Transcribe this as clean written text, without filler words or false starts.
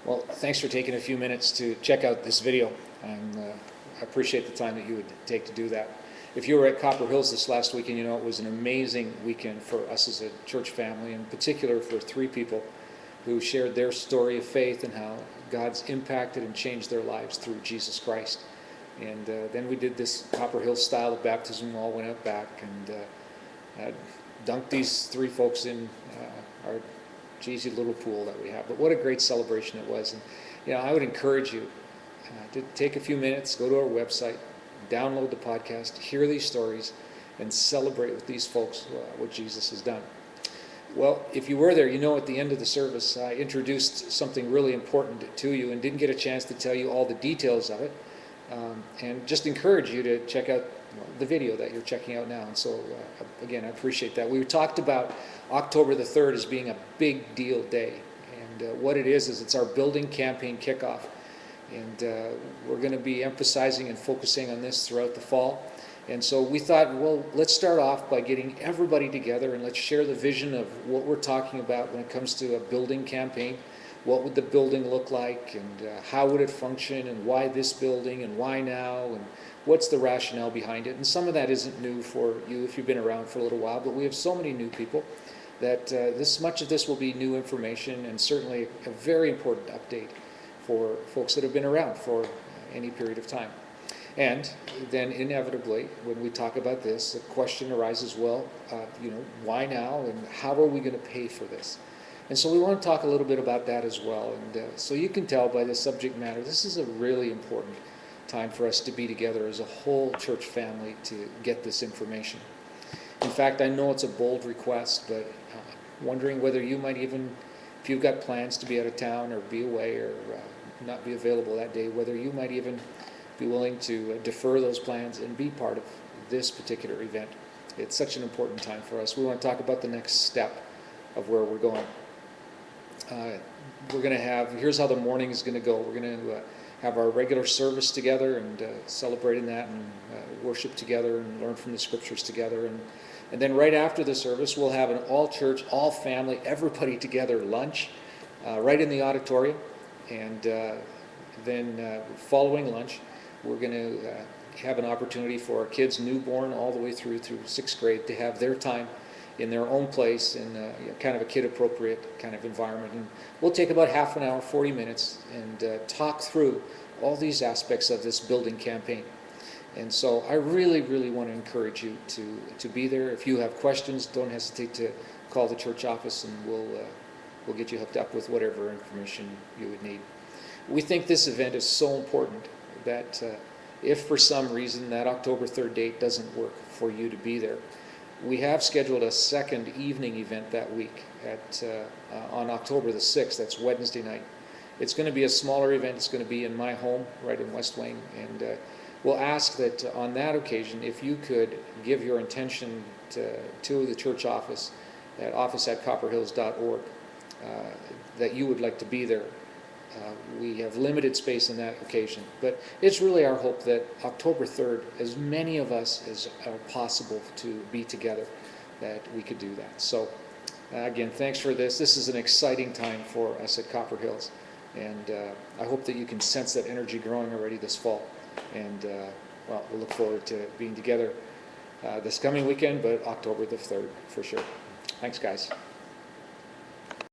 Well, thanks for taking a few minutes to check out this video. I appreciate the time that you would take to do that. If you were at Copper Hills this last weekend, you know it was an amazing weekend for us as a church family, in particular for three people who shared their story of faith and how God's impacted and changed their lives through Jesus Christ. And then we did this Copper Hills style of baptism. We all went out back and dunked these three folks in our cheesy little pool that we have. But what a great celebration it was. And you know, I would encourage you to take a few minutes, go to our website, download the podcast, hear these stories, and celebrate with these folks what Jesus has done. Well, if you were there, you know at the end of the service, I introduced something really important to you and didn't get a chance to tell you all the details of it. And just encourage you to check out the video that you're checking out now. And so, again, I appreciate that. We talked about October the 3rd as being a big deal day. And what it is it's our building campaign kickoff. And we're going to be emphasizing and focusing on this throughout the fall. And so we thought, well, let's start off by getting everybody together and let's share the vision of what we're talking about when it comes to a building campaign. What would the building look like, and how would it function, and why this building, and why now, and what's the rationale behind it. And some of that isn't new for you if you've been around for a little while, but we have so many new people that much of this will be new information, and certainly a very important update for folks that have been around for any period of time. And then inevitably, when we talk about this, the question arises, well, why now, and how are we going to pay for this? And so we want to talk a little bit about that as well. And so you can tell by the subject matter, this is a really important time for us to be together as a whole church family to get this information. In fact, I know it's a bold request, but wondering whether you might even, if you've got plans to be out of town or be away or not be available that day, whether you might even be willing to defer those plans and be part of this particular event. It's such an important time for us. We want to talk about the next step of where we're going. We're going to have, here's how the morning is going to go. We're going to have our regular service together and celebrating that and worship together and learn from the scriptures together. And then right after the service, we'll have an all-church, all-family, everybody together lunch right in the auditorium. And then following lunch, we're going to have an opportunity for our kids, newborn all the way through 6th grade, to have their time in their own place in kind of a kid-appropriate kind of environment. And we'll take about half an hour, 40 minutes, and talk through all these aspects of this building campaign. And so I really, really want to encourage you to be there. If you have questions, don't hesitate to call the church office, and we'll get you hooked up with whatever information you would need. We think this event is so important that if for some reason that October 3rd date doesn't work for you to be there, we have scheduled a second evening event that week on October the 6th. That's Wednesday night. It's going to be a smaller event. It's going to be in my home right in West Wing. And we'll ask that on that occasion, if you could give your intention to the church office at office@copperhills.org, that you would like to be there. We have limited space on that occasion, but it's really our hope that October 3rd, as many of us as are possible to be together, that we could do that. So again, thanks for this. This is an exciting time for us at Copper Hills, and I hope that you can sense that energy growing already this fall. And well, we'll look forward to being together this coming weekend, but October the 3rd for sure. Thanks, guys.